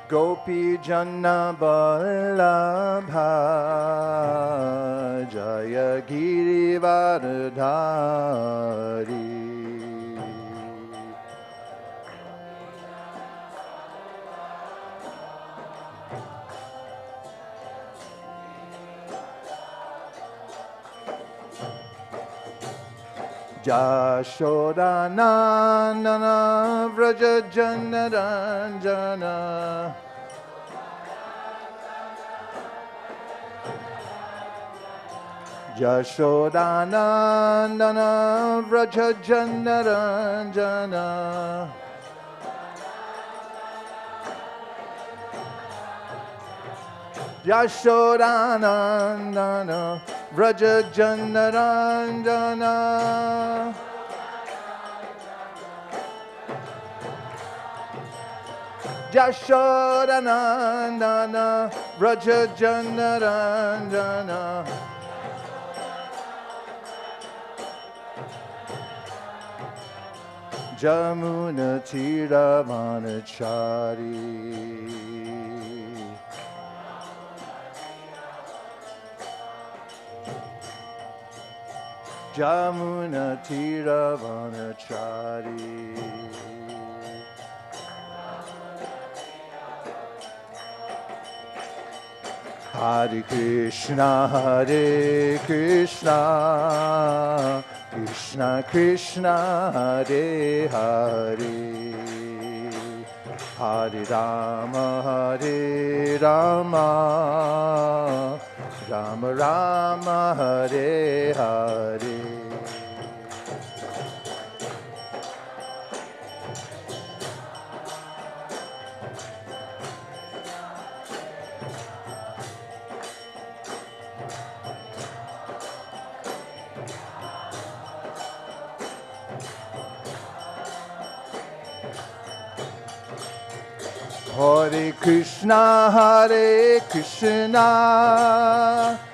Gopi Janna Vallabha Jaya Girivardhari. Jashodanandana Vraja Janaranjana Jashodanandana Vraja Janaranjana Jashodanandana Vraja Janaranjana Jashodanandana Vraja Janaranjana Jamuna Tiravanachari Jamuna Tiravanachari Hare Krishna Krishna Krishna Hare Hare Hare Rama Rama Rama Hare Hare Hare Krishna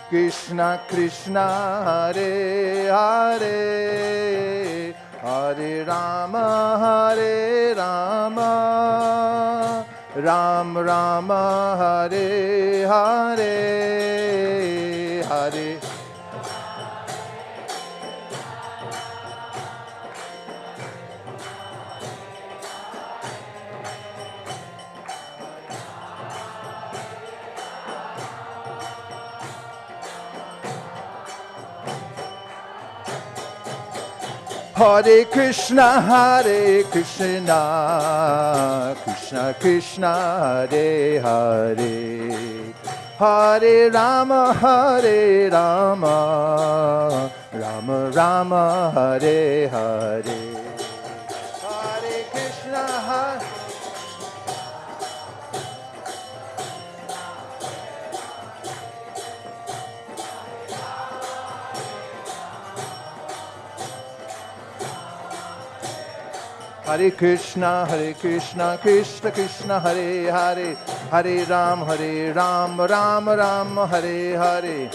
Krishna Krishna Hare Hare Hare Rama Ram Rama Hare Hare Hare Hare Krishna Krishna Krishna Hare Hare Hare Rama Rama Rama Hare Hare Hare Krishna Hare Krishna Krishna Krishna Hare Hare Hare Ram Ram Ram Hare Hare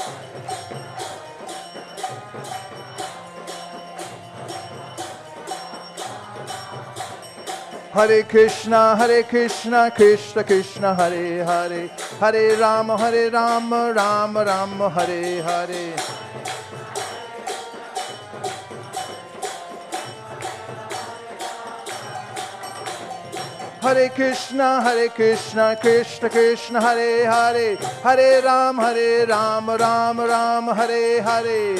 Hare Krishna Krishna Krishna Hare Hare Hare Ram Ram Ram Hare Hare Hare Krishna Krishna Krishna Hare Hare Hare Ram Ram Ram Hare Hare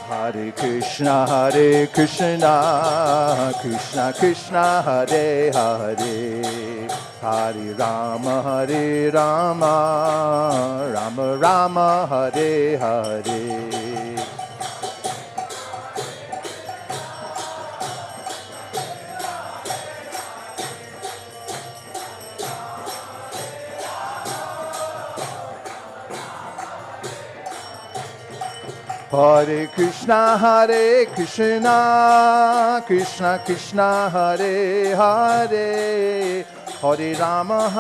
Hare Krishna Krishna Krishna Hare Hare Hare Rama Rama Rama Hare Hare Hare Krishna Krishna Krishna Hare Hare Hare Rama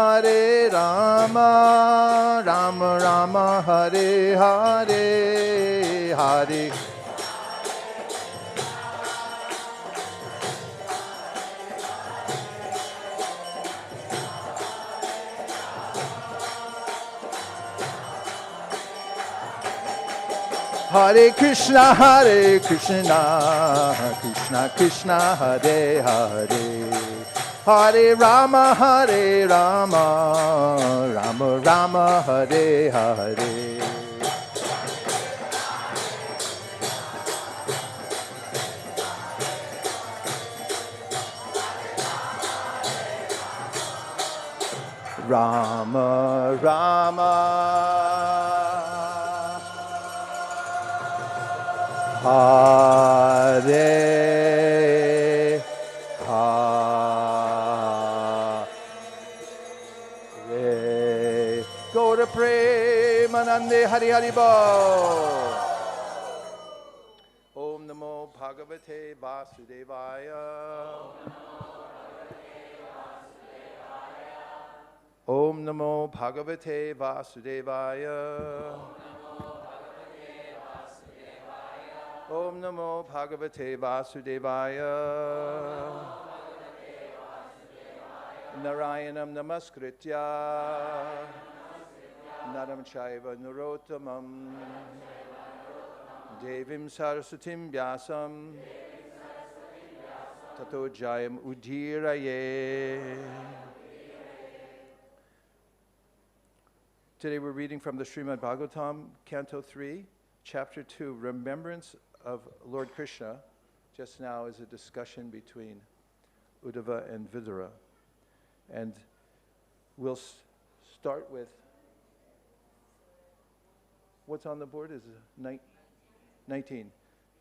Rama Rama Hare Hare Hare Hare Krishna, Krishna Krishna, Hare Hare, Hare Rama, Rama Rama, Hare Hare. Rama Rama, Hare Hare. Go to Premanande Hari Hari Bo. Om Namo Bhagavate Vasudevaya. Om Namo Bhagavate Vasudevaya. Om Namo Bhagavate Vasudevaya. Narayanam Namaskritya Naram Chaiva Narottamam Devim Saraswatim Vyasam Tato Jayam Udiraye. Today we're reading from the Srimad Bhagavatam, Canto 3, Chapter 2, Remembrance of Lord Kṛṣṇa. Just now is a discussion between Uddhava and Vidura. And we'll start with, what's on the board is 19.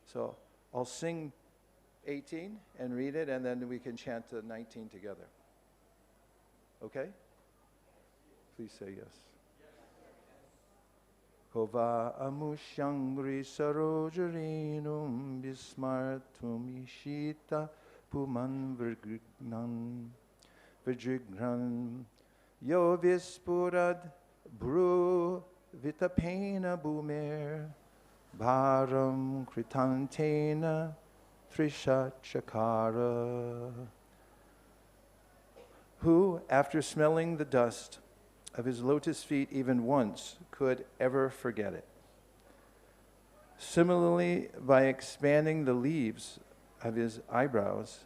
So I'll sing 18 and read it, and then we can chant the 19 together. Okay? Please say yes. Hova amuṣyāṅghri-saroja-reṇuṁ vismartum īśīta pumān vijighran yo visphurad-bhrū-viṭapena bhūmer bhāraṁ kṛta-antena tiraścakāra. Who, after smelling the dust of his lotus feet even once, could ever forget it? Similarly, by expanding the leaves of his eyebrows,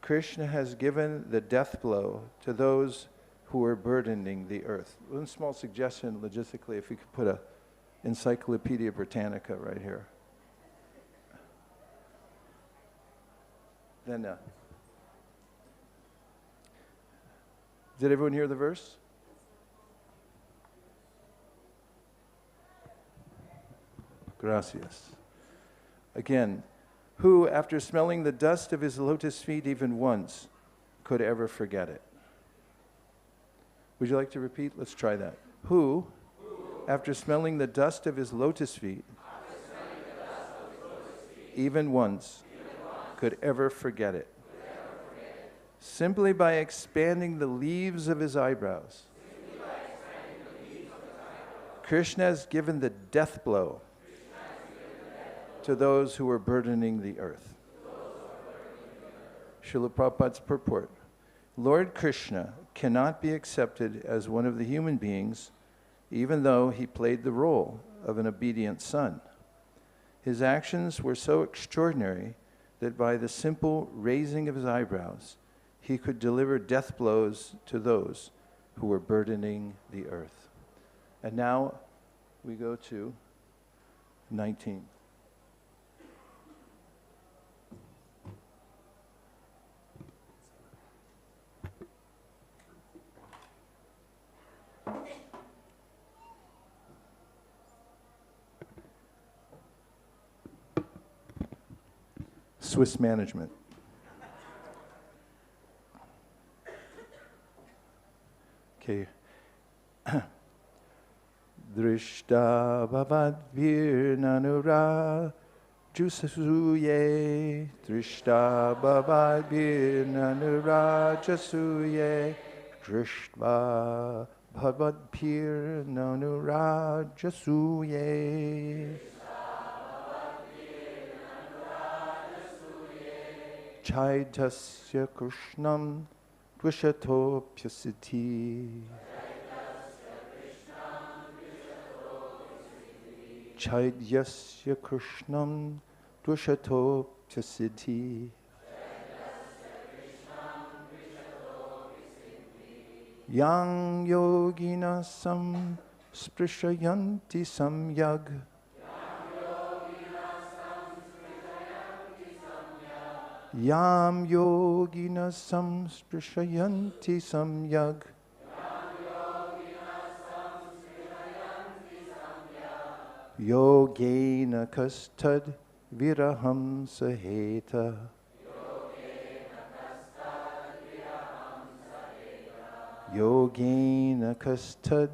Kṛṣṇa has given the death blow to those who are burdening the earth. One small suggestion logistically, if we could put a Encyclopedia Britannica right here. Then, did everyone hear the verse? Gracias. Again, who, after smelling the dust of his lotus feet even once, could ever forget it? Would you like to repeat? Let's try that. Who, after smelling the dust of his lotus feet, even once, could ever forget it? Simply by expanding the leaves of his eyebrows, Kṛṣṇa has given the death blow to those who are burdening the earth. Srila Prabhupada's Purport. Lord Kṛṣṇa cannot be accepted as one of the human beings, even though he played the role of an obedient son. His actions were so extraordinary that by the simple raising of his eyebrows, he could deliver death blows to those who were burdening the earth. And now we go to 19. Swiss management. Okay. Drishta bhavadbhir-nanura jusasuye. Drishta bhavadbhir-nanura jasuye. Drishta bhavadbhir-nanura jasuye. Chaitasya Kṛṣṇam dvishatopyasiti. Chaidyasya Kṛṣṇam dvashatopyasiddhi. Yang yogina sam sprishyanti samyag. Yam yogina sam sprishyanti samyag. Yogena kastad viraham saheta. Yogena kastad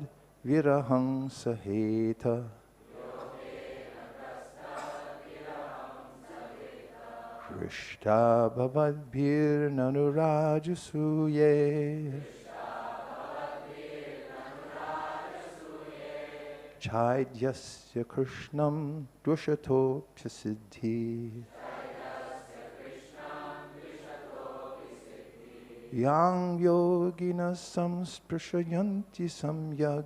viraham saheta. Krishna bhavadbhir nanurajasuye. Chaidyasya Kṛṣṇam dvashatopyasiddhi. Yang yogina samsprishyanti samyag.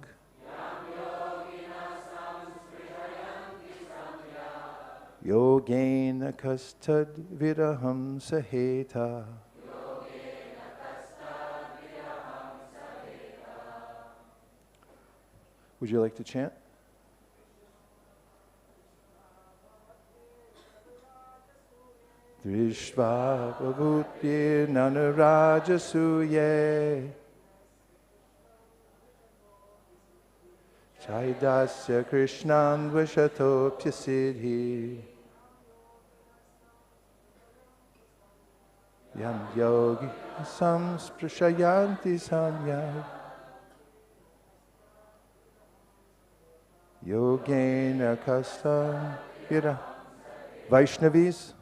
Yogena kastad viraham saheta. Would you like to chant? Drishva bhavutpir nanurajasuye. Chaidasya Kṛṣṇam dvashatopyasiddhi. Yam yogi samsprishyanti samyag. Yogena kasta vira. Vaishnavis.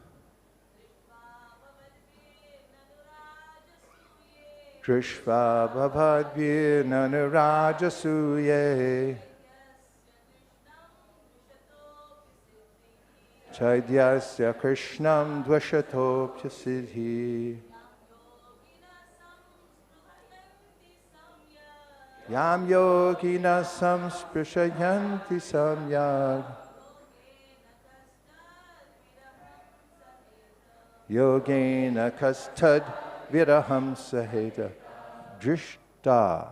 Drishva bhavadbhir nanurajasuye. Chaidyasya Kṛṣṇam dvashatopyasiddhi. Yam yogina samsprishyanti samyag. Yogena kastad viraham saheta. Drishta.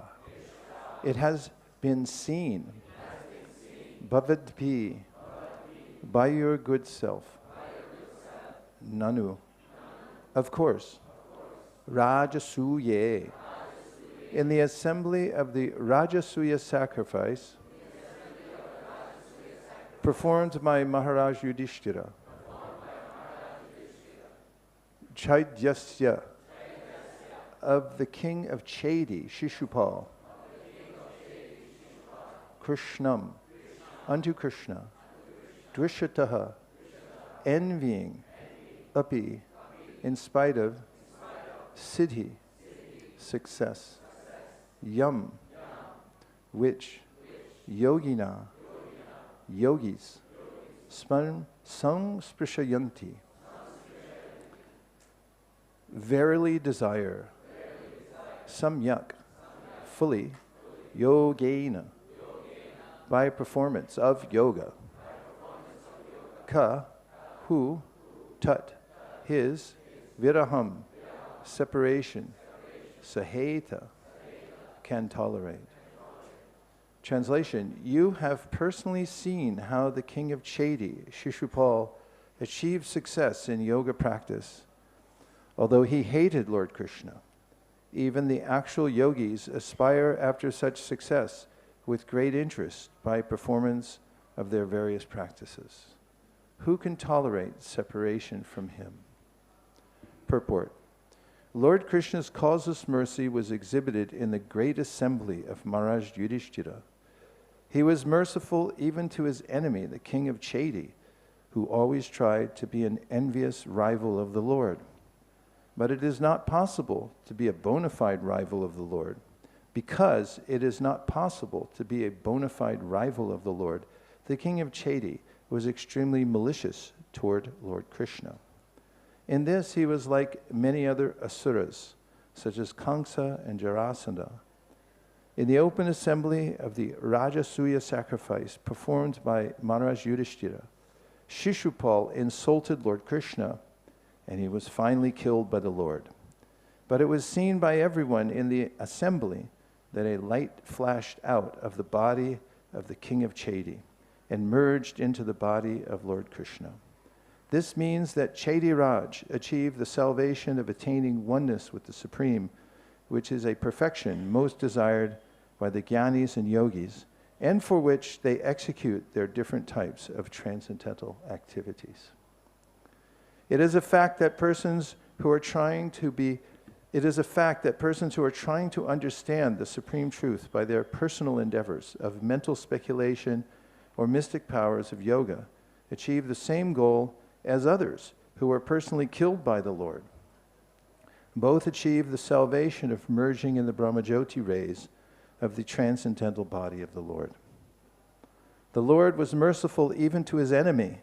It has been seen. Bhavadbhi. By your good self. Nanu. Of course. Rajasuye. In the assembly of the Rajasuya sacrifice performed by Maharaj Yudhishthira. Chaidyasya. Of the king of Chedi, Shishupal. Kṛṣṇam. Unto Kṛṣṇa. Dvishataha. Envying. Api. In spite of. Siddhi. Success. Yam. Which. Yogina. Yogis. Samsprishyanti. Verily desire. Samyak. Fully. Yogena. By performance of yoga. Ka. Who. Tat. His. Viraham. Separation. Saheta. Can tolerate. Translation. You have personally seen how the king of Chedi, Shishupal, achieved success in yoga practice. Although he hated Lord Kṛṣṇa, even the actual yogis aspire after such success with great interest by performance of their various practices. Who can tolerate separation from him? Purport. Lord Kṛṣṇa's causeless mercy was exhibited in the great assembly of Maharaj Yudhishthira. He was merciful even to his enemy, the king of Chedi, who always tried to be an envious rival of the Lord. But it is not possible to be a bona fide rival of the Lord. Because it is not possible to be a bona fide rival of the Lord, the king of Chedi was extremely malicious toward Lord Kṛṣṇa. In this, he was like many other asuras, such as Kamsa and Jarasandha. In the open assembly of the Rajasuya sacrifice performed by Maharaj Yudhishthira, Shishupal insulted Lord Kṛṣṇa, and he was finally killed by the Lord. But it was seen by everyone in the assembly that a light flashed out of the body of the king of Chedi and merged into the body of Lord Kṛṣṇa. This means that Chedi Raj achieved the salvation of attaining oneness with the Supreme, which is a perfection most desired by the Jnanis and Yogis, and for which they execute their different types of transcendental activities. It is a fact that persons who are trying to understand the supreme truth by their personal endeavors of mental speculation or mystic powers of yoga achieve the same goal as others who are personally killed by the Lord. Both achieve the salvation of merging in the Brahmajyoti rays of the transcendental body of the Lord. The Lord was merciful even to his enemy,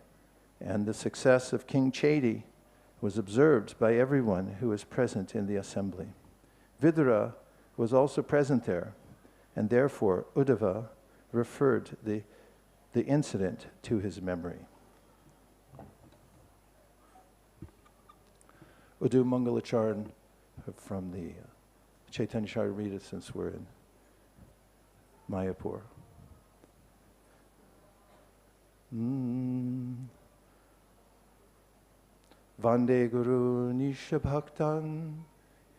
and the success of King Chedi was observed by everyone who was present in the assembly. Vidura was also present there, and therefore Uddhava referred the incident to his memory. Udu Mangalacharan from the Chaitanya Charitamrita, since we're in Mayapur. Vande Guru Nisha Bhaktan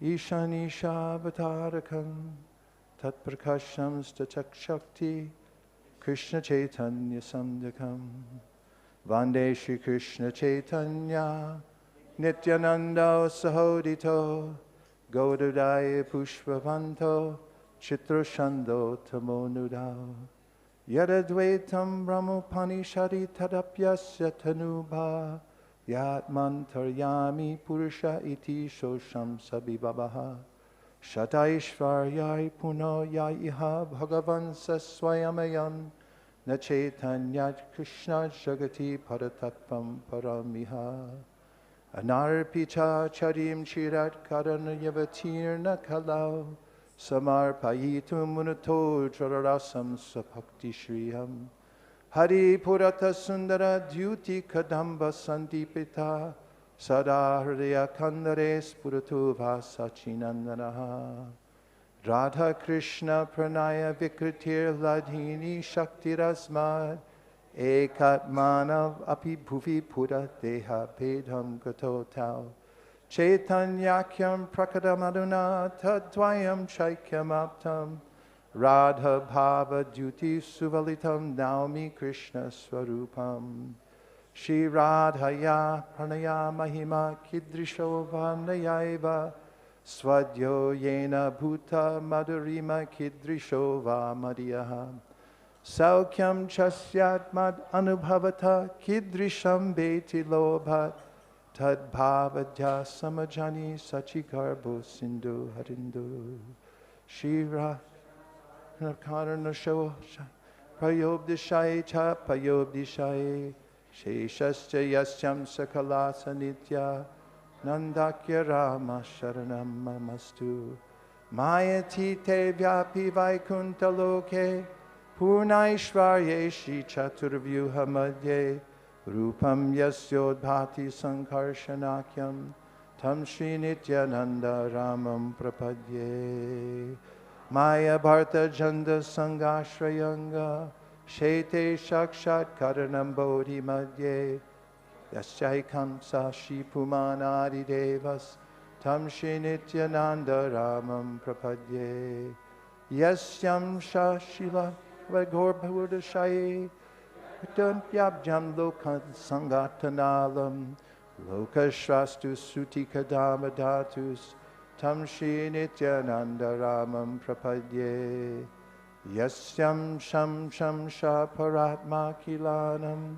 Ishan Isha Avatarakam Tat Prakasham Stachak Shakti Krishna Chaitanya Samdakam Vande Shri Krishna Chaitanya Nityananda Sahodito Gaudadaya Pushpavanto Chitrashando Tamonudao Yadadvaitam Brahmopanishadi Tadapyasya Tanuba Yatmantaryami Purusha Iti Shosham Sabibabaha Shataishvaryai Puno Yaiha Bhagavansa Swayamayam Nachetanyat Krishna Jagati Paratapam Paramiha Anarpicha Charim Chirat Karanayavatirna Kalau Samarpayitum Munato Jararasam Sapakti Shriyam Hari Purata Sundara Dyuti Kadamba Sandipita Sada Hridaya Kandare Spuratu Vasachinandanaha Radha Krishna Pranaya Vikritir Ladhini Shakti Rasmad Ekatmanav Api Bhuvi Pura Deha Pedham Gato Tau Chaitanyakyam Prakadamaduna Tadvayam Chaikyam Aptam Radha Bhava Duti Suvalitam Naumi Krishna Swarupam Shri Radhaya Pranaya Mahima Kidrisho Vanayaiva Swadyo Yena Bhuta Madhurima Kidrisho Vamadyaha Saukyam Chasyat Mad Anubhavata Kidrisham Beti Lobhat Tad Bhavadya Samajani Sachikarbo Sindhu Harindu Shira Karana Sho Prayobdishai Cha Prayobdishai Sheshasya Yasyam Sakalasa Nitya Nandakya Rama Sharanam Mamastu Mayati Te Vyapi Vaikunta Loke Purnaishvarye Shri Chaturvyuha Madhye Rupam Yasyodbhati Sankarsanakyam Tam Shri Nityananda Ramam Prapadye Maya Bharta Janda Sangashrayanga Shete Shakshat Karanam Bodhi Madhye Yasyai Kamsa Shri Pumān Adi Devas Tam Shri Nityananda Ramam Prapadye Yasyam Shashila Vagorbhudashaye Yabjam Lokan Sangatanalam Lokashrastu Suti Kadamadatus Tam Shri Nityananda Ramam Prapadye Yasyam Sham Sham Shaparatma Kilanam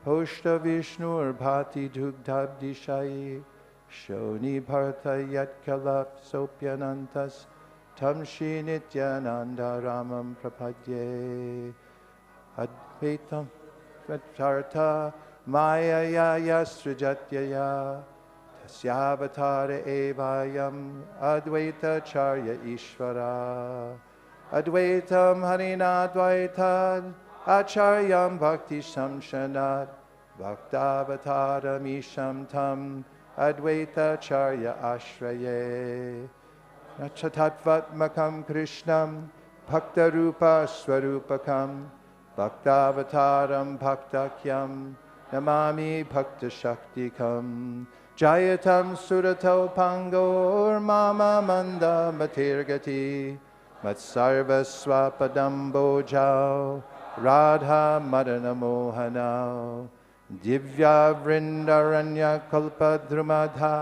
Hoshta Vishnur Bhati Dugdhabdishayi Shoni Bharta Yatkalap Sopyanantas Tam Shri Nityananda Ramam Prapadye Advaitam Vatarta Maya Yasrijatyaya Tasyavatara Evayam Advaita Charya Ishvara Advaitam harina dvaitad acharyam bhakti samshanad bhaktavataram isham tam advaita charya ashraye nachatatvatmakam krishnam bhaktarupa swarupakam bhaktavataram bhaktakyam namami bhakta shaktikam jayatam surato pangor mama manda matirgati matsarva swapadam bojao radha madana mohanao divya vrindaranya kalpa dhrumadha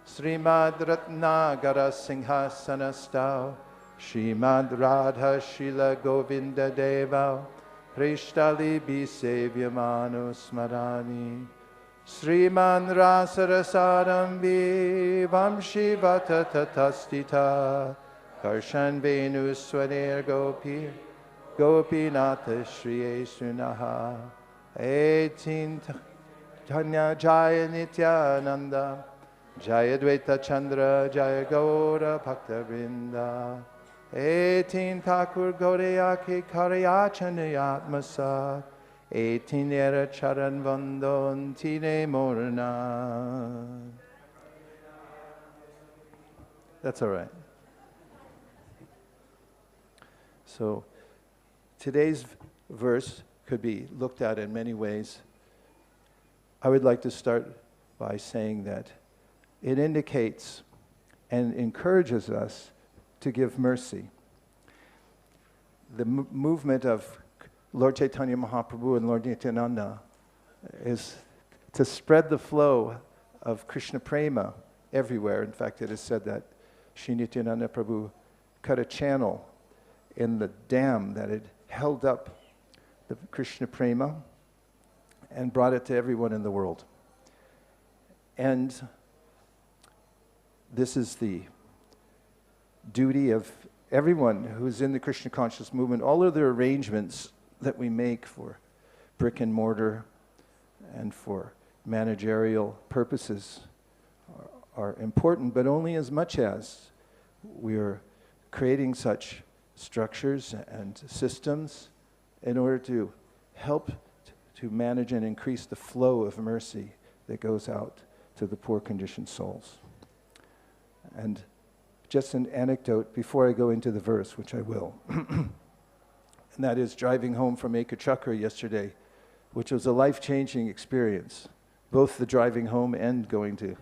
Srimad Ratnagara Singhasanastau Srimad Radha Shila Govinda Deva Krishtali Bisevyamanu Smarani Sriman Rasarasarambi Vamshi Vata Tatastita Karshan Venu Swaner Gopi Gopinatha Shriye Sunaha 18 Tanya Jaya Nityananda Jaya Dvaita Chandra Jaya Gaura Bhakta Vrinda 18 Thakur Gaurayaki Karyachanayatmasa 18 Era Charan Vandon Tine Morna. That's all right. So today's verse could be looked at in many ways. I would like to start by saying that it indicates and encourages us to give mercy. The movement of Lord Chaitanya Mahaprabhu and Lord Nityananda is to spread the flow of Krishna prema everywhere. In fact, it is said that Sri Nityananda Prabhu cut a channel in the dam that had held up the Krishna prema and brought it to everyone in the world. And this is the duty of everyone who's in the Krishna conscious movement. All of the arrangements that we make for brick and mortar and for managerial purposes are important, but only as much as we are creating such structures and systems in order to help to manage and increase the flow of mercy that goes out to the poor conditioned souls. And just an anecdote before I go into the verse, which I will. And that is driving home from Ekachakra yesterday, which was a life-changing experience, both the driving home and going to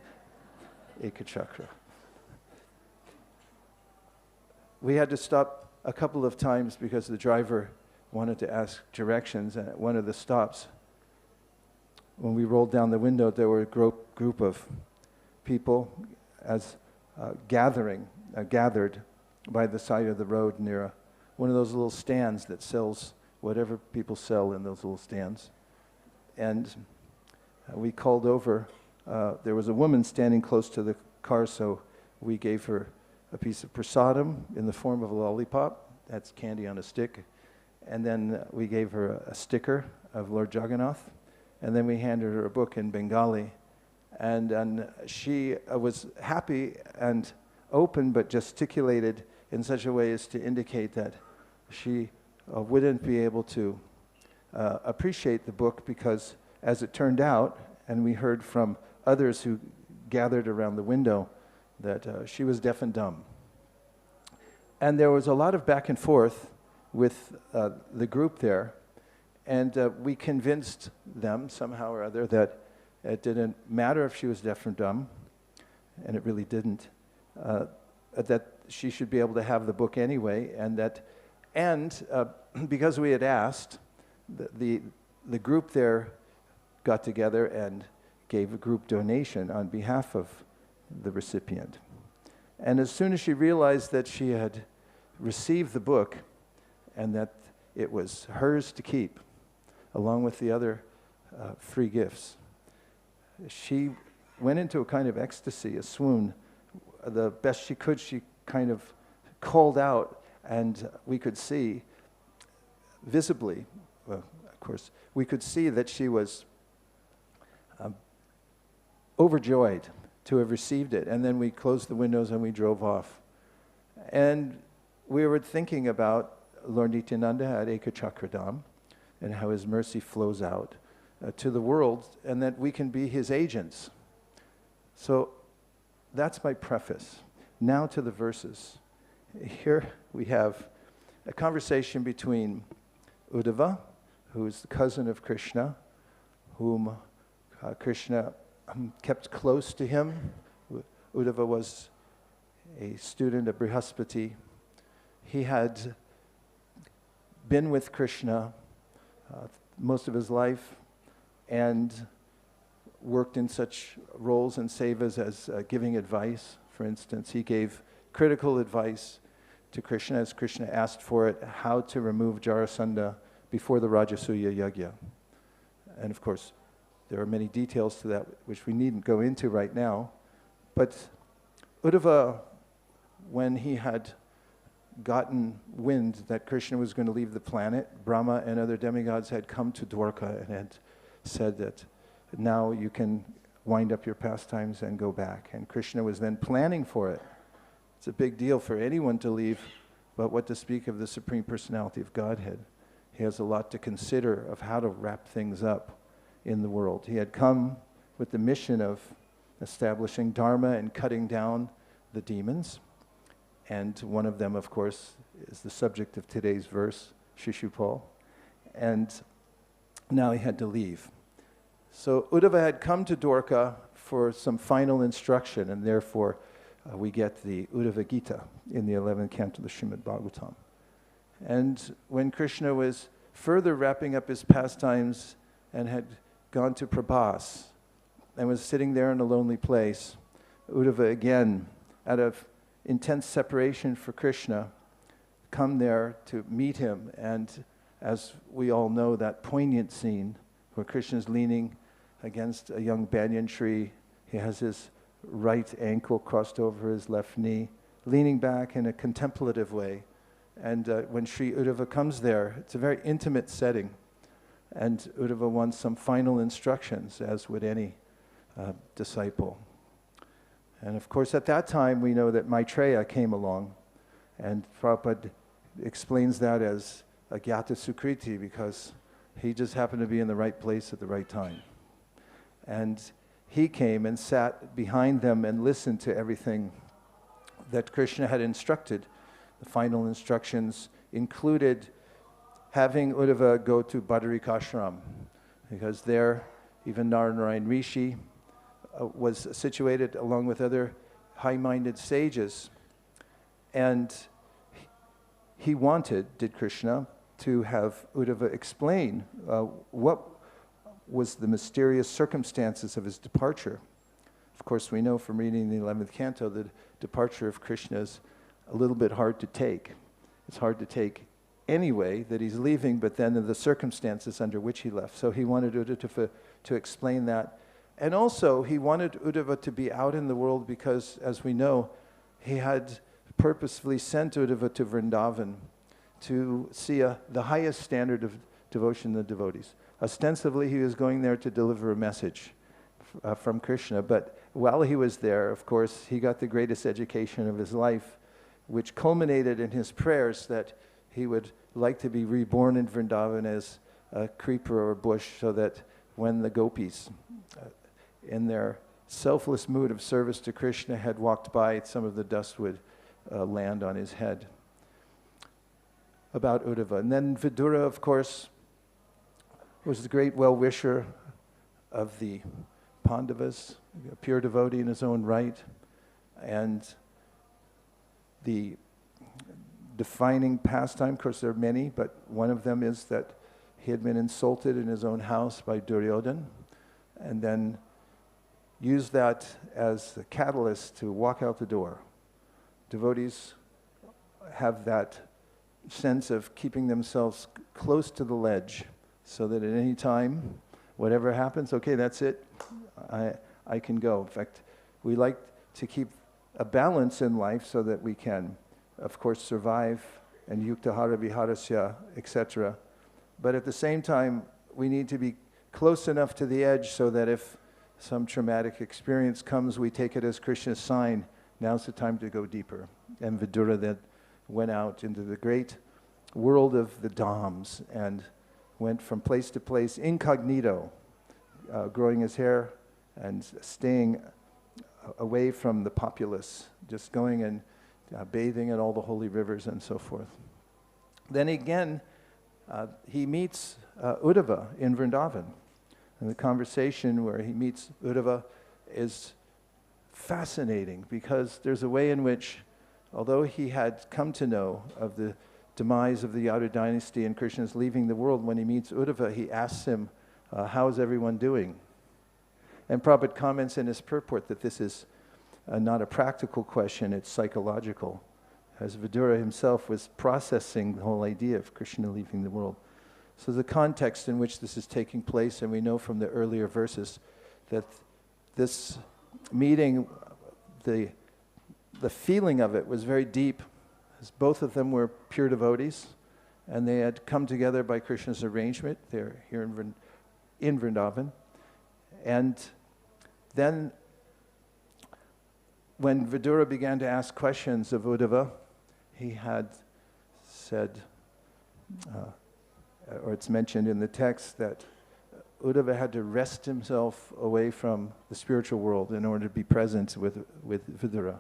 Ekachakra. We had to stop a couple of times because the driver wanted to ask directions, and at one of the stops, when we rolled down the window, there were a group of people as gathered by the side of the road near one of those little stands that sells whatever people sell in those little stands. And we called over. There was a woman standing close to the car, so we gave her a piece of prasadam in the form of a lollipop. That's candy on a stick. And then we gave her a sticker of Lord Jagannath. And then we handed her a book in Bengali. And she was happy and open, but gesticulated in such a way as to indicate that she wouldn't be able to appreciate the book because, as it turned out, and we heard from others who gathered around the window, that she was deaf and dumb. And there was a lot of back and forth with the group there, and we convinced them somehow or other that it didn't matter if she was deaf or dumb, and it really didn't, that she should be able to have the book anyway, and because we had asked, the group there got together and gave a group donation on behalf of the recipient. And as soon as she realized that she had received the book and that it was hers to keep, along with the other free gifts, she went into a kind of ecstasy, a swoon. The best she could, she kind of called out, and we could see visibly, well, of course, we could see that she was overjoyed to have received it. And then we closed the windows and we drove off. And we were thinking about Lord Nityananda at Ekachakradham and how his mercy flows out to the world, and that we can be his agents. So that's my preface. Now to the verses. Here we have a conversation between Uddhava, who is the cousin of Kṛṣṇa, whom Kṛṣṇa kept close to him. Uddhava was a student of Brihaspati. He had been with Kṛṣṇa most of his life and worked in such roles and sevas as giving advice. For instance, he gave critical advice to Kṛṣṇa as Kṛṣṇa asked for it, how to remove Jarasandha before the Rajasuya Yajna. And of course, there are many details to that which we needn't go into right now. But Uddhava, when he had gotten wind that Kṛṣṇa was going to leave the planet, Brahma and other demigods had come to Dwarka and had said that now you can wind up your pastimes and go back. And Kṛṣṇa was then planning for it. It's a big deal for anyone to leave, but what to speak of the Supreme Personality of Godhead. He has a lot to consider of how to wrap things up in the world. He had come with the mission of establishing Dharma and cutting down the demons. And one of them, of course, is the subject of today's verse, Shishupal. And now he had to leave. So Uddhava had come to Dwarka for some final instruction, and therefore we get the Uddhava Gita in the 11th canto of the Srimad Bhagavatam. And when Kṛṣṇa was further wrapping up his pastimes and had gone to Prabhas and was sitting there in a lonely place, Uddhava again, out of intense separation for Kṛṣṇa, come there to meet him. And as we all know, that poignant scene where Kṛṣṇa is leaning against a young banyan tree. He has his right ankle crossed over his left knee, leaning back in a contemplative way. And when Sri Uddhava comes there, it's a very intimate setting. And Uddhava wants some final instructions, as would any disciple. And of course, at that time, we know that Maitreya came along. And Prabhupada explains that as a Gyata Sukriti, because he just happened to be in the right place at the right time. And he came and sat behind them and listened to everything that Kṛṣṇa had instructed. The final instructions included having Uddhava go to Badarikashram, because there, even Narayana Rishi was situated along with other high-minded sages. And he wanted, did Kṛṣṇa, to have Uddhava explain what was the mysterious circumstances of his departure. Of course, we know from reading the 11th canto that departure of Kṛṣṇa is a little bit hard to take. It's hard to take anyway that he's leaving, but then the circumstances under which he left. So he wanted Uddhava to explain that. And also, he wanted Uddhava to be out in the world because, as we know, he had purposefully sent Uddhava to Vrindavan to see the highest standard of devotion to the devotees. Ostensibly, he was going there to deliver a message from Kṛṣṇa, but while he was there, of course, he got the greatest education of his life, which culminated in his prayers that he would like to be reborn in Vrindavan as a creeper or a bush, so that when the gopis, in their selfless mood of service to Kṛṣṇa, had walked by, some of the dust would land on his head. About Uddhava. And then Vidura, of course, was the great well-wisher of the Pandavas, a pure devotee in his own right. And the defining pastime, of course there are many, but one of them is that he had been insulted in his own house by Duryodhana, and then used that as the catalyst to walk out the door. Devotees have that sense of keeping themselves close to the ledge, so that at any time, whatever happens, okay, that's it, I can go. In fact, we like to keep a balance in life so that we can, of course, survive and yuktahara viharasya, etc. But at the same time, we need to be close enough to the edge so that if some traumatic experience comes, we take it as Krishna's sign. Now's the time to go deeper. And Vidura then went out into the great world of the Dhams and went from place to place incognito, growing his hair and staying away from the populace, just going and bathing in all the holy rivers and so forth. Then again, he meets Uddhava in Vrindavan. And the conversation where he meets Uddhava is fascinating because there's a way in which, although he had come to know of the demise of the Yadu dynasty and Krishna's leaving the world, when he meets Uddhava, he asks him, how is everyone doing? And Prabhupada comments in his purport that this is not a practical question, it's psychological, as Vidura himself was processing the whole idea of Krishna leaving the world. So the context in which this is taking place, and we know from the earlier verses that this meeting, the feeling of it was very deep, as both of them were pure devotees, and they had come together by Krishna's arrangement. They're here in Vrindavan. And then when Vidura began to ask questions of Uddhava, he had said, or it's mentioned in the text, that Uddhava had to wrest himself away from the spiritual world in order to be present with Vidura.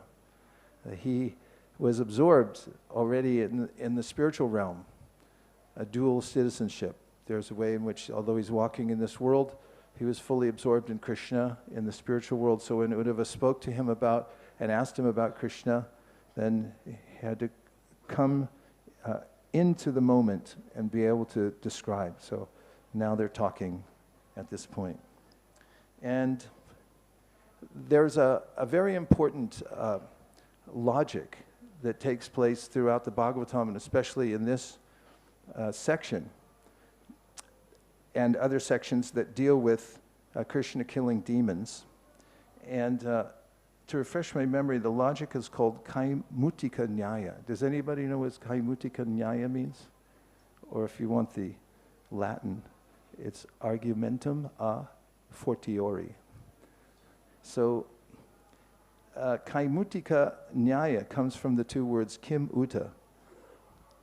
He was absorbed already in the spiritual realm, a dual citizenship. There's a way in which, although he's walking in this world, he was fully absorbed in Krishna in the spiritual world. So when Uddhava spoke to him about and asked him about Krishna, then he had to come into the moment and be able to describe. So now they're talking at this point. And there's a very important logic that takes place throughout the Bhagavatam, and especially in this section, and other sections that deal with Krishna killing demons. And to refresh my memory, the logic is called Kaimutika Nyaya. Does anybody know what Kaimutika Nyaya means? Or if you want the Latin, it's argumentum a fortiori. So Kaimutika Nyaya comes from the two words kim uta,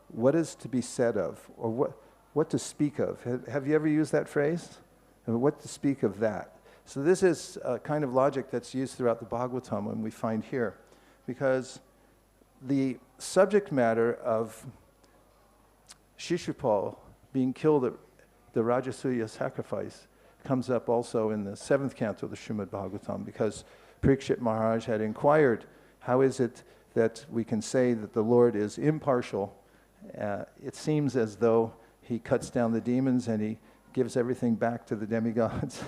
what is to be said of, or what to speak of. Have you ever used that phrase? What to speak of that? So this is a kind of logic that's used throughout the Bhagavatam, and we find here, because the subject matter of Shishupal being killed at the Rajasuya sacrifice comes up also in the 7th canto of the Srimad Bhagavatam, because Parikshit Maharaj had inquired, how is it that we can say that the Lord is impartial? It seems as though he cuts down the demons and he gives everything back to the demigods,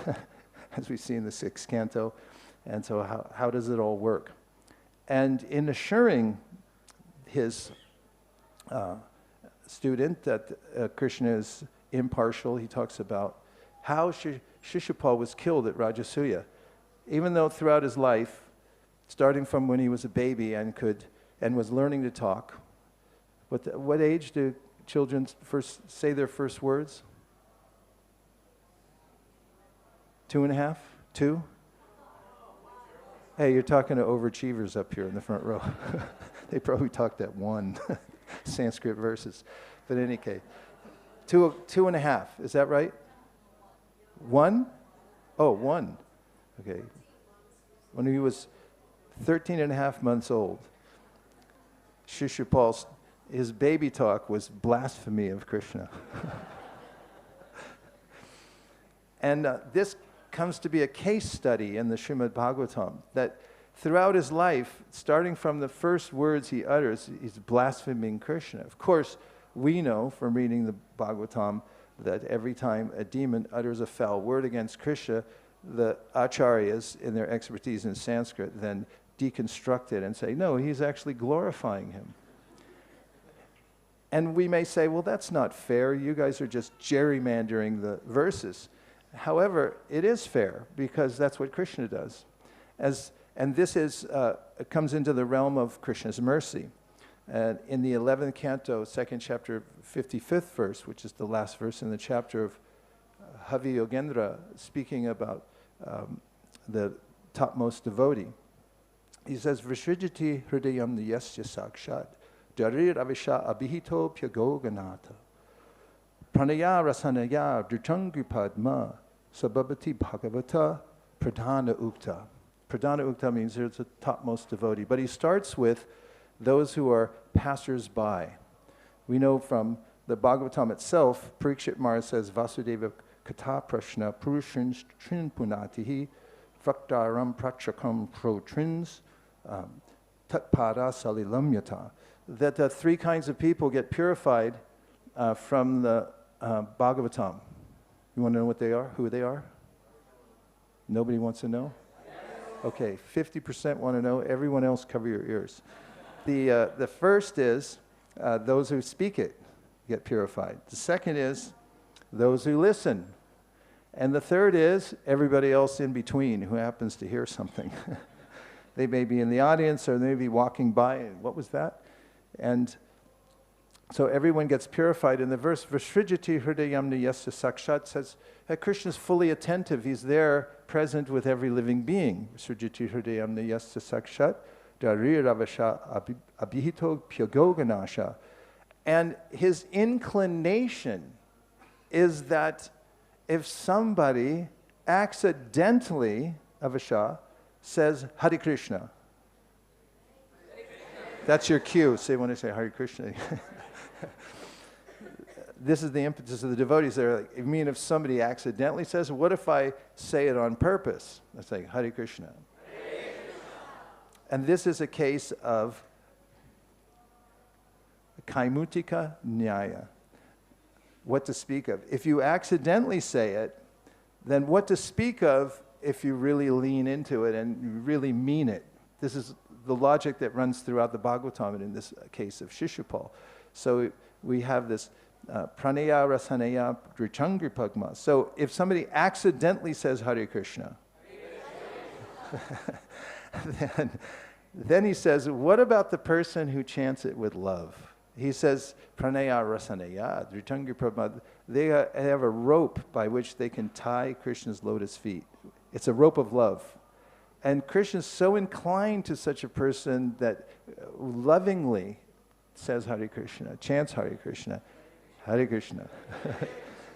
as we see in the 6th canto. And so how does it all work? And in assuring his student that Krishna is impartial, he talks about how Shishupal was killed at Rajasuya. Even though throughout his life, starting from when he was a baby and was learning to talk, what age do children first say their first words? 2.5? 2? Hey, you're talking to overachievers up here in the front row. They probably talked at 1 Sanskrit verses. But in any case, 2.5, is that right? 1? Oh, 1. Okay. When he was 13.5 months old, Shishupal, his baby talk was blasphemy of Krishna. And this comes to be a case study in the Srimad Bhagavatam, that throughout his life, starting from the first words he utters, he's blaspheming Krishna. Of course, we know from reading the Bhagavatam that every time a demon utters a foul word against Krishna, the acharyas, in their expertise in Sanskrit, then deconstruct it and say, no, he's actually glorifying him. And we may say, well, that's not fair. You guys are just gerrymandering the verses. However, it is fair, because that's what Krishna does. And this comes into the realm of Krishna's mercy. In the 11th canto, 2nd chapter, 55th verse, which is the last verse in the chapter of Havi Yogendra, speaking about the topmost devotee, he says, Vrishrijati hridayam niyasya sakshat jarir avisha abhito pyagoganata. Pranaya rasanaya dhritangipadma sababati bhagavata pradhana ukta. Pradhana ukta means there's a topmost devotee. But he starts with those who are passers-by. We know from the Bhagavatam itself, Parikshit Maharaj says, Vasudeva kata prashna purushins trin punatihi fraktaram prakshakam protrins tatpada salilam yata. That three kinds of people get purified from the Bhagavatam. You want to know what they are? Who they are? Nobody wants to know? Okay, 50% want to know. Everyone else, cover your ears. The first is those who speak it get purified. The second is those who listen. And the third is everybody else in between who happens to hear something. They may be in the audience or they may be walking by. And what was that? And so everyone gets purified. In the verse, Vrishrujati hridayamni yasya sakshat says that Krishna is fully attentive. He's there, present with every living being. Vrishrujati hridayamni yasya sakshat darir avasha abhito pyagoganasha. And his inclination is that if somebody accidentally, avasha, says Hare Krishna. That's your cue. Say when I say Hare Krishna. This is the impetus of the devotees. They're like, I mean, if somebody accidentally says, what if I say it on purpose? I say Hare Krishna. Hare Krishna. And this is a case of kaimutika nyaya. What to speak of. If you accidentally say it, then what to speak of if you really lean into it and you really mean it. This is the logic that runs throughout the Bhagavatam, and in this case of Shishupal. So we have this pranaya rasanaya drichangripagma. So if somebody accidentally says Hare Krishna, then he says, what about the person who chants it with love? He says, pranaya rasanaya drichangripagma. They have a rope by which they can tie Krishna's lotus feet. It's a rope of love. And Krishna is so inclined to such a person that lovingly says Hare Krishna, chants Hare Krishna, Hare Krishna.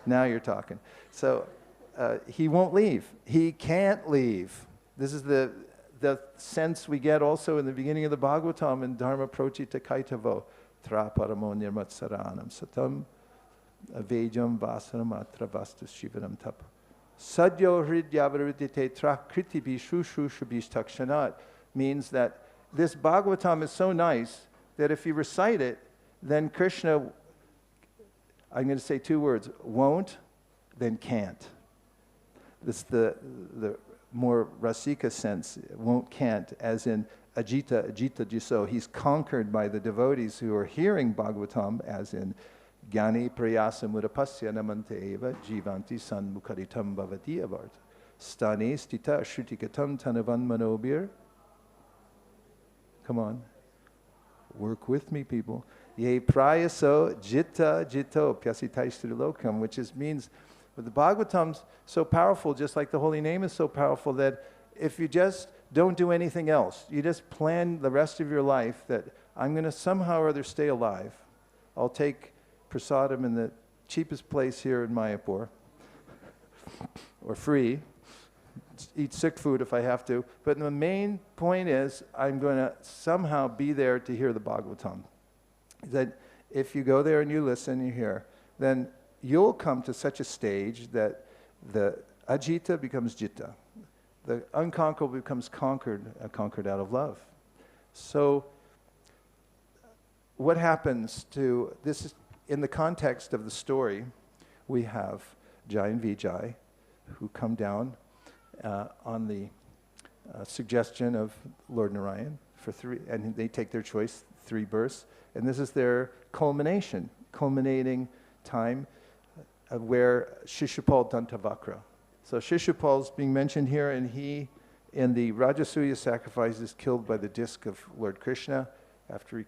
Now you're talking. So he won't leave. He can't leave. This is the sense we get also in the beginning of the Bhagavatam in Dharma Prochita Kaitavo. Tra paramo nirmatsaranam satam avejam vasaramatra vastus shivanam tap. Sadyo hridyavarudite tra kritibi shushu shabishtakshanat means that this Bhagavatam is so nice that if you recite it, then Krishna, I'm going to say two words, won't, then can't. This is the more rasika sense, won't, can't, as in ajita jiso. He's conquered by the devotees who are hearing Bhagavatam, as in Gyani prayasa mudapasya namante eva jivanti sanmukharitam bhavati avarta. Stane stita shrutikatam tanavan manobir. Come on. Work with me, people. Ye prayaso jitta jito pyasitaishtirilokam, which means the Bhagavatam's so powerful, just like the holy name is so powerful, that if you just don't do anything else, you just plan the rest of your life that I'm going to somehow or other stay alive. I'll take prasadam in the cheapest place here in Mayapur, or free, eat sick food if I have to. But the main point is I'm going to somehow be there to hear the Bhagavatam. That if you go there and you listen, you hear, then you'll come to such a stage that the ajita becomes jitta. The unconquerable becomes conquered out of love. So what happens to this? In the context of the story, we have Jai and Vijay, who come down on the suggestion of Lord Narayan for three, and they take their choice, 3 births, and this is their culminating time where Shishupal Dantavakra. So Shishupal's being mentioned here, and he, in the Rajasuya sacrifice, is killed by the disc of Lord Krishna after he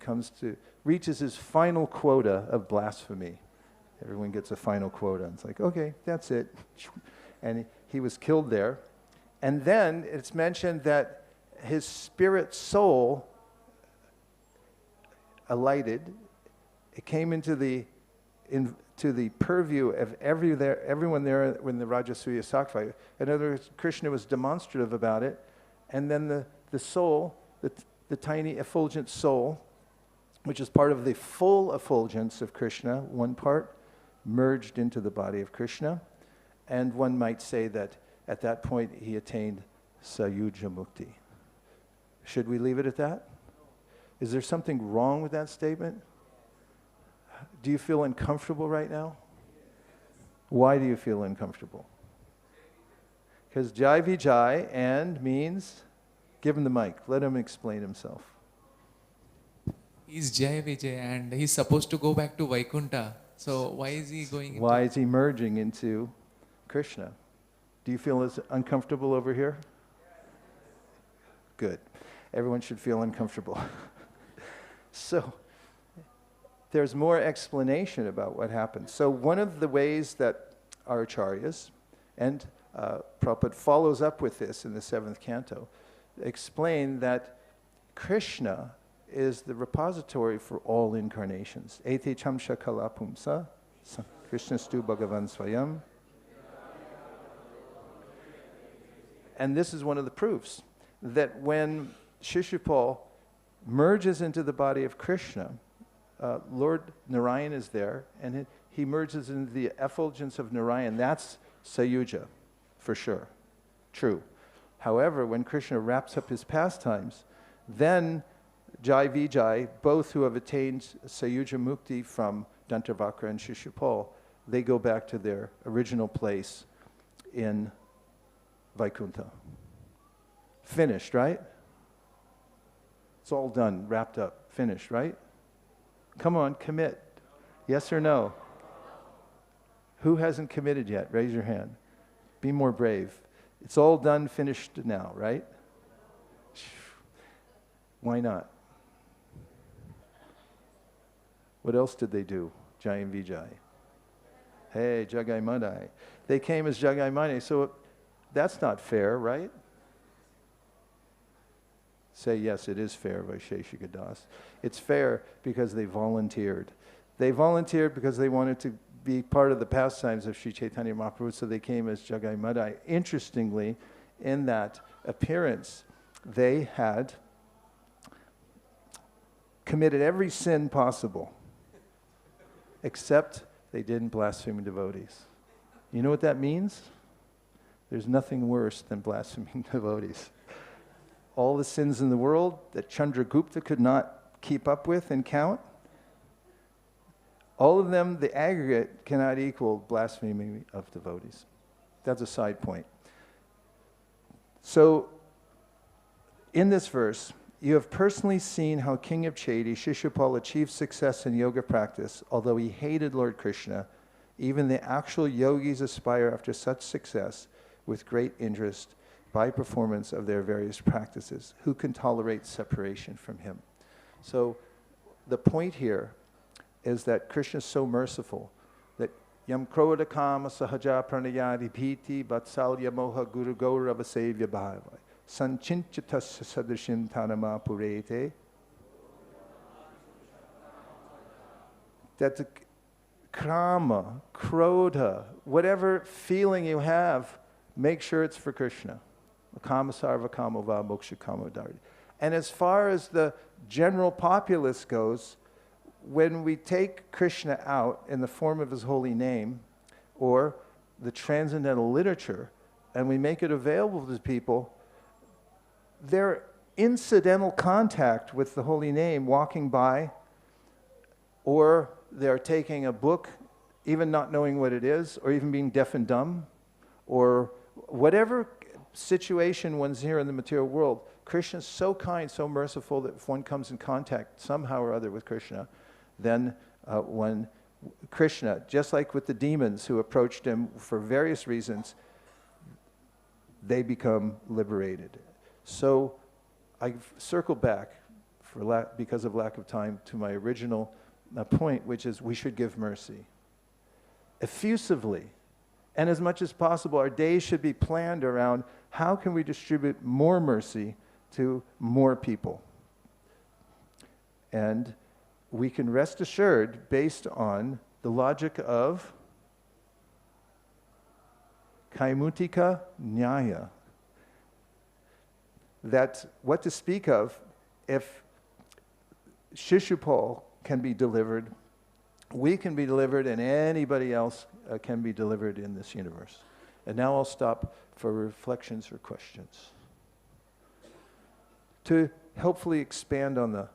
reaches his final quota of blasphemy. Everyone gets a final quota. And it's like, okay, that's it. And he was killed there. And then it's mentioned that his spirit soul alighted, it came into to the purview of everyone there when the Rajasuya Sattva. In other words, Kṛṣṇa was demonstrative about it, and then the soul, the tiny effulgent soul, which is part of the full effulgence of Kṛṣṇa, one part, merged into the body of Kṛṣṇa, and one might say that at that point he attained Saroja Mukti. Should we leave it at that? Is there something wrong with that statement? Do you feel uncomfortable right now? Why do you feel uncomfortable? Because Jai Vijay and means, give him the mic, let him explain himself. He's Jai Vijay and he's supposed to go back to Vaikuntha. So why is he going Why is he merging into Kṛṣṇa? Do you feel as uncomfortable over here? Good. Everyone should feel uncomfortable. So, there's more explanation about what happened. So one of the ways that our acharyas, and Prabhupada follows up with this in the 7th canto, explain that Kṛṣṇa is the repository for all incarnations. Ete chamsha kala pumsa, Kṛṣṇastu bhagavan svayam. And this is one of the proofs that when Shishupal merges into the body of Kṛṣṇa, Lord Narayan is there, and he merges into the effulgence of Narayan. That's Sayuja, for sure. True. However, when Kṛṣṇa wraps up his pastimes, then Jai Vijay, both who have attained Sayuja Mukti from Dantavakra and Shishupal, they go back to their original place in Vaikuntha. Finished, right? It's all done, wrapped up, finished, right? Come on, commit. Yes or no? Who hasn't committed yet? Raise your hand. Be more brave. It's all done, finished now, right? Why not? What else did they do? Jai and Vijay. Hey, Jagai Madai. They came as Jagai Madai, so that's not fair, right? Say, yes, it is fair, Vaisesika Das. It's fair because they volunteered. They volunteered because they wanted to be part of the pastimes of Sri Chaitanya Mahaprabhu, so they came as Jagai Madai. Interestingly, in that appearance, they had committed every sin possible, except they didn't blaspheme devotees. You know what that means? There's nothing worse than blaspheming devotees. All the sins in the world that Chandragupta could not keep up with and count, all of them, the aggregate, cannot equal blasphemy of devotees. That's a side point. So, in this verse, you have personally seen how King of Chedi, Shishupal, achieved success in yoga practice, although he hated Lord Kṛṣṇa. Even the actual yogis aspire after such success with great interest by performance of their various practices. Who can tolerate separation from him? So the point here is that Krishna is so merciful that yam krodha kama sahaja pranayadi bhiti vatsalya moha guru gaurava sevya bhava sancinchitas sadrishim tanama purete. That the krama, krodha, whatever feeling you have, make sure it's for Krishna. Kama sarva kama va moksha kama dharti. And as far as the general populace goes, when we take Krishna out in the form of his holy name or the transcendental literature and we make it available to people, their incidental contact with the holy name, walking by, or they're taking a book, even not knowing what it is, or even being deaf and dumb, or whatever situation one's here in the material world, Krishna is so kind, so merciful that if one comes in contact somehow or other with Krishna, then when Krishna, just like with the demons who approached him for various reasons, they become liberated. So I circle back, because of lack of time, to my original point, which is we should give mercy. Effusively, and as much as possible, our days should be planned around how can we distribute more mercy to more people. And we can rest assured, based on the logic of Kaimutika Nyaya, that what to speak of if Shishupal can be delivered, we can be delivered, and anybody else can be delivered in this universe. And now I'll stop for reflections or questions, to helpfully expand on the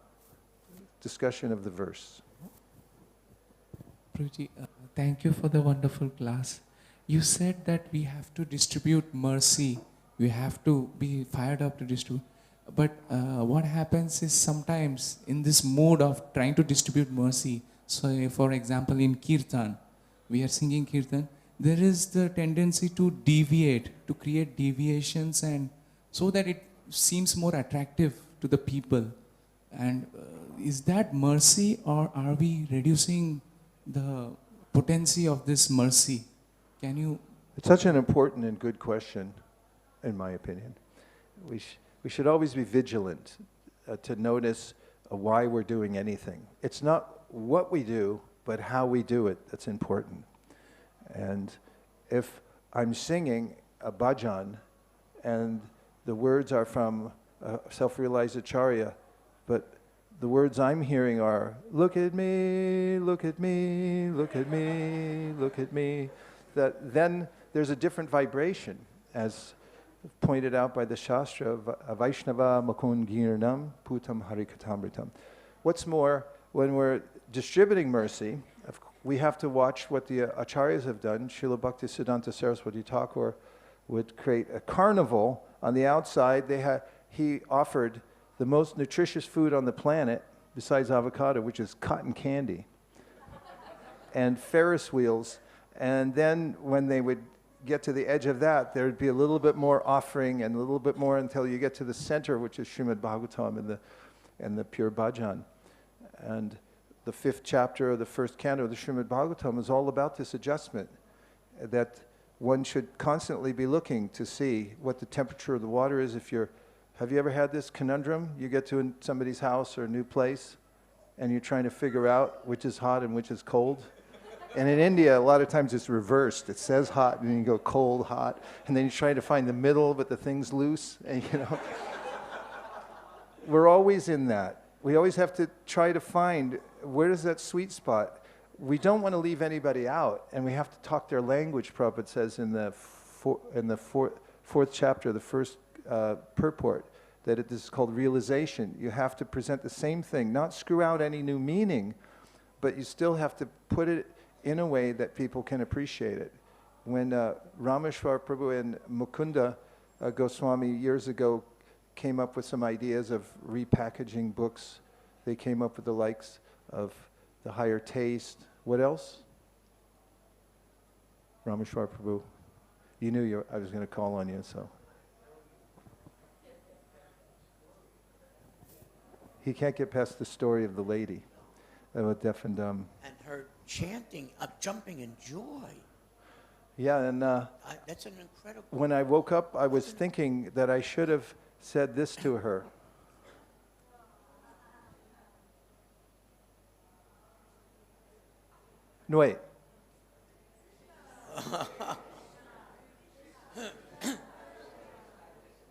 discussion of the verse. Prabhuji, thank you for the wonderful class. You said that we have to distribute mercy. We have to be fired up to distribute. But what happens is sometimes in this mode of trying to distribute mercy, so for example in Kirtan, we are singing Kirtan, there is the tendency to deviate, to create deviations, and so that it seems more attractive to the people. And is that mercy, or are we reducing the potency of this mercy? Can you... It's such an important and good question, in my opinion. We should always be vigilant to notice why we're doing anything. It's not what we do, but how we do it that's important. And if I'm singing a bhajan, and the words are from self-realized acharya, but the words I'm hearing are, look at me, look at me, look at me, look at me, that then there's a different vibration, as pointed out by the Shastra, Vaishnava Mukund-girnam Putam Harikatamritam. What's more, when we're distributing mercy, we have to watch what the acharyas have done. Srila Bhaktisiddhanta Saraswati Thakur would create a carnival. On the outside, he offered the most nutritious food on the planet, besides avocado, which is cotton candy, and Ferris wheels. And then when they would get to the edge of that, there would be a little bit more offering and a little bit more until you get to the center, which is Srimad Bhagavatam and the pure bhajan. And the 5th chapter of the 1st canto of the Srimad Bhagavatam is all about this adjustment, that one should constantly be looking to see what the temperature of the water is. Have you ever had this conundrum? You get to somebody's house or a new place, and you're trying to figure out which is hot and which is cold. And in India, a lot of times it's reversed. It says hot, and then you go cold, hot, and then you're trying to find the middle, but the thing's loose, and we're always in that. We always have to try to find where is that sweet spot. We don't want to leave anybody out, and we have to talk their language. Prabhupada says in the fourth chapter, the first purport, that it is called realization. You have to present the same thing, not screw out any new meaning, but you still have to put it in a way that people can appreciate it. When Rameshwar Prabhu and Mukunda Goswami years ago came up with some ideas of repackaging books, they came up with the likes of the higher taste. What else? Rameshwar Prabhu. You knew I was going to call on you, so. He can't get past the story of the lady, about deaf and dumb. And her chanting, jumping in joy. Yeah, and that's an incredible... When I woke up, I was thinking that I should have said this to her. No, wait.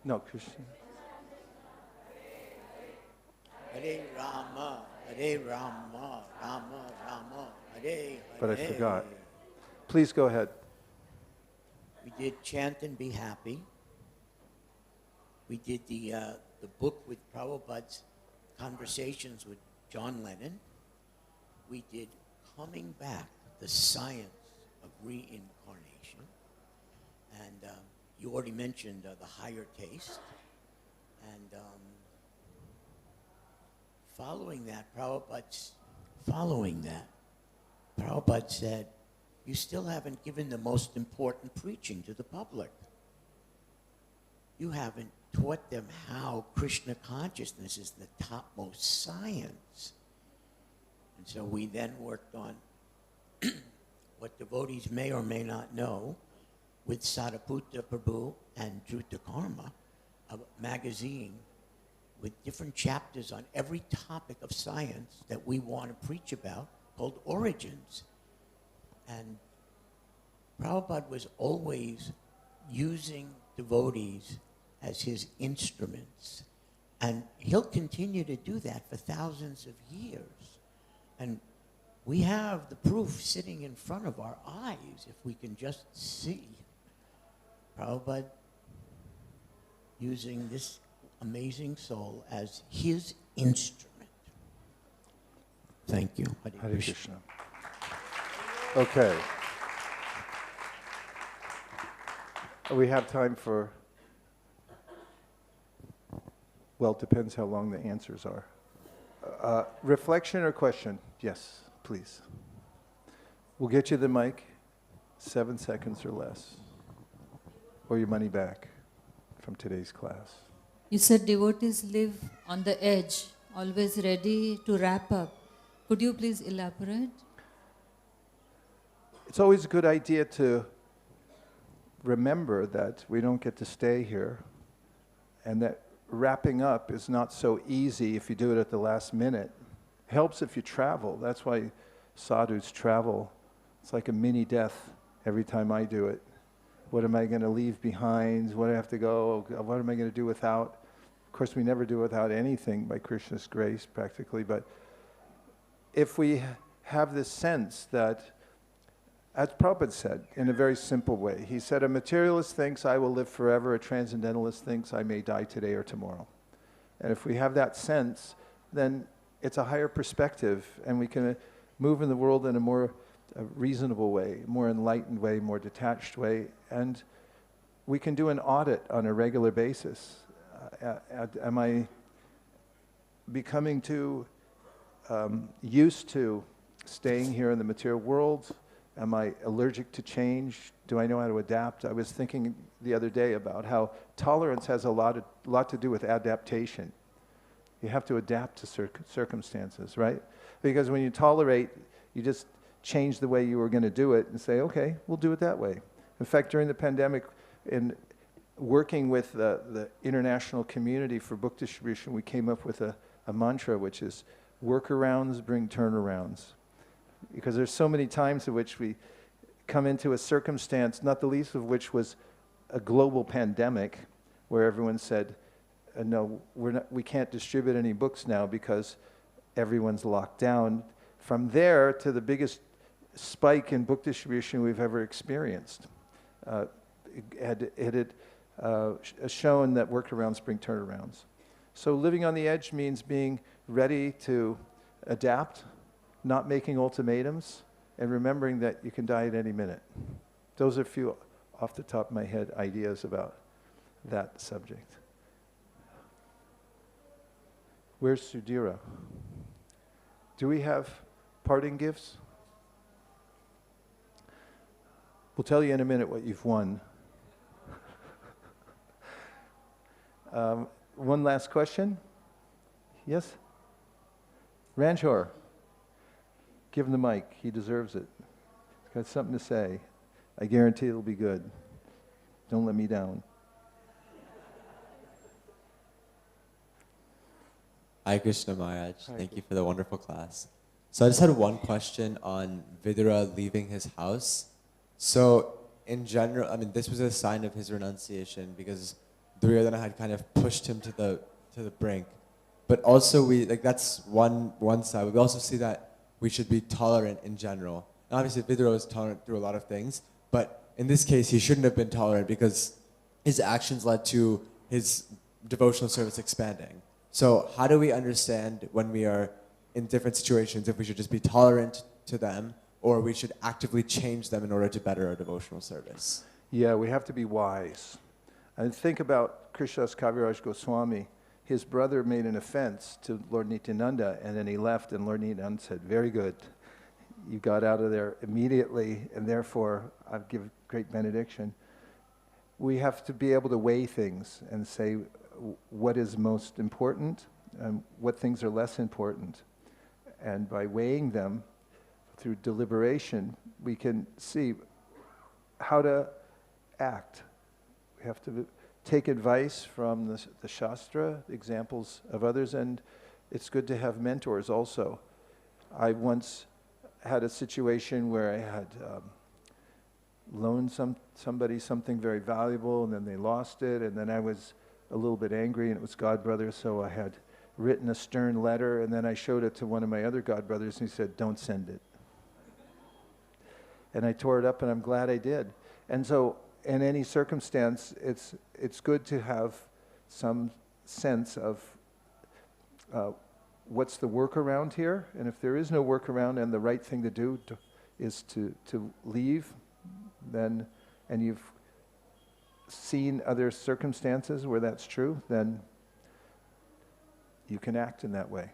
No, Krishna. Hare Rama, Hare Rama, Rama Rama, Hare Hare. But I forgot. Please go ahead. We did Chant and Be Happy. We did the book with Prabhupada's conversations with John Lennon. We did Coming Back, the Science of Reincarnation. And you already mentioned the higher taste. And following that, Prabhupada said, you still haven't given the most important preaching to the public. You haven't taught them how Krishna consciousness is the topmost science. And so we then worked on what devotees may or may not know with Sariputta Prabhu and Dhruta Karma, a magazine with different chapters on every topic of science that we want to preach about, called Origins. And Prabhupada was always using devotees as his instruments. And he'll continue to do that for thousands of years. And we have the proof sitting in front of our eyes if we can just see Prabhupada using this amazing soul as his instrument. Thank you. Hare Krishna. Okay. We have time for, well, it depends how long the answers are. Reflection or question? Yes, please. We'll get you the mic, 7 seconds or less, or your money back from today's class. You said devotees live on the edge, always ready to wrap up. Could you please elaborate? It's always a good idea to remember that we don't get to stay here, and that wrapping up is not so easy if you do it at the last minute. It helps if you travel. That's why sadhus travel. It's like a mini death every time I do it. What am I going to leave behind? What do I have to go? What am I going to do without? Of course, we never do without anything by Krishna's grace, practically. But if we have this sense that, as Prabhupada said, in a very simple way, he said, a materialist thinks I will live forever, a transcendentalist thinks I may die today or tomorrow. And if we have that sense, then it's a higher perspective, and we can move in the world in a more reasonable way, more enlightened way, more detached way, and we can do an audit on a regular basis. Am I becoming too used to staying here in the material world? Am I allergic to change? Do I know how to adapt? I was thinking the other day about how tolerance has a lot to do with adaptation. You have to adapt to circumstances, right? Because when you tolerate, you just change the way you were going to do it and say, okay, we'll do it that way. In fact, during the pandemic, in working with the international community for book distribution, we came up with a mantra, which is, workarounds bring turnarounds. Because there's so many times in which we come into a circumstance, not the least of which was a global pandemic, where everyone said, no, we can't distribute any books now because everyone's locked down. From there to the biggest spike in book distribution we've ever experienced. It had shown that workarounds bring turnarounds. So living on the edge means being ready to adapt, not making ultimatums, and remembering that you can die at any minute. Those are a few off the top of my head ideas about that subject. Where's Sudhira? Do we have parting gifts? We'll tell you in a minute what you've won. One last question? Yes? Ranjor, give him the mic. He deserves it. He's got something to say. I guarantee it'll be good. Don't let me down. Hi, Kṛṣṇa Maharaj. Thank you for the wonderful class. So I just had one question on Vidura leaving his house. So in general, I mean, this was a sign of his renunciation because Duryodhana had kind of pushed him to the brink. But also that's one side. We also see that we should be tolerant in general. And obviously Vidura was tolerant through a lot of things, but in this case he shouldn't have been tolerant because his actions led to his devotional service expanding. So how do we understand when we are in different situations if we should just be tolerant to them or we should actively change them in order to better our devotional service? Yeah, we have to be wise. And think about Krishnadas Kaviraj Goswami. His brother made an offense to Lord Nityananda, and then he left, and Lord Nityananda said, very good. You got out of there immediately, and therefore I give great benediction. We have to be able to weigh things and say what is most important and what things are less important. And by weighing them through deliberation, we can see how to act. We have to take advice from the Shastra, examples of others, and it's good to have mentors also. I once had a situation where I had loaned somebody something very valuable, and then they lost it, and then I was a little bit angry, and it was godbrother, so I had written a stern letter, and then I showed it to one of my other godbrothers, and he said, "Don't send it." And I tore it up, and I'm glad I did. And so, in any circumstance, it's good to have some sense of what's the workaround here, and if there is no workaround and the right thing to do is to leave, then, and you've seen other circumstances where that's true, then you can act in that way.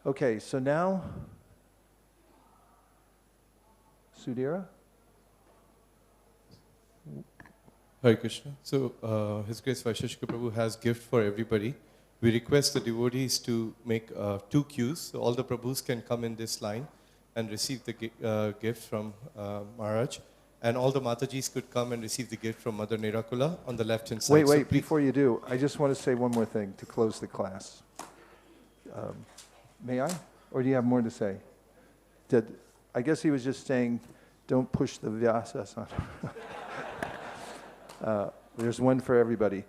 Okay, so now, Sudhira? Hare Krishna. So, His Grace Vaisesika Prabhu has gift for everybody. We request the devotees to make 2 queues, so all the Prabhus can come in this line and receive the gift from Maharaj. And all the Matajis could come and receive the gift from Mother Nirakula on the left-hand side. Wait, before you do, I just want to say one more thing to close the class. May I? Or do you have more to say? I guess he was just saying, don't push the vyasas on. There's one for everybody.